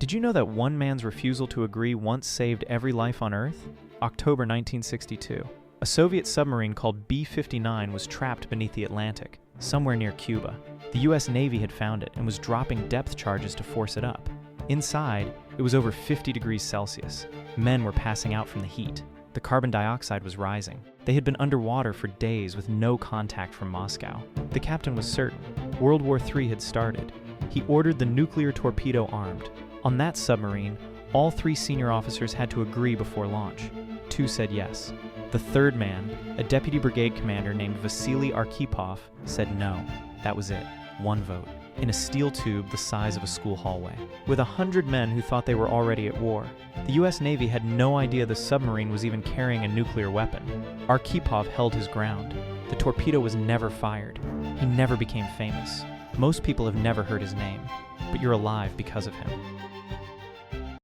Did you know that one man's refusal to agree once saved every life on Earth? October 1962. A Soviet submarine called B-59 was trapped beneath the Atlantic, somewhere near Cuba. The US Navy had found it and was dropping depth charges to force it up. Inside, it was over 50 degrees Celsius. Men were passing out from the heat. The carbon dioxide was rising. They had been underwater for days with no contact from Moscow. The captain was certain. World War III had started. He ordered the nuclear torpedo armed. On that submarine, all 3 senior officers had to agree before launch. 2 said yes. The third man, a deputy brigade commander named Vasily Arkhipov, said no. That was it. 1 vote. In a steel tube the size of a school hallway. With 100 men who thought they were already at war. The US Navy had no idea the submarine was even carrying a nuclear weapon. Arkhipov held his ground. The torpedo was never fired. He never became famous. Most people have never heard his name, but you're alive because of him.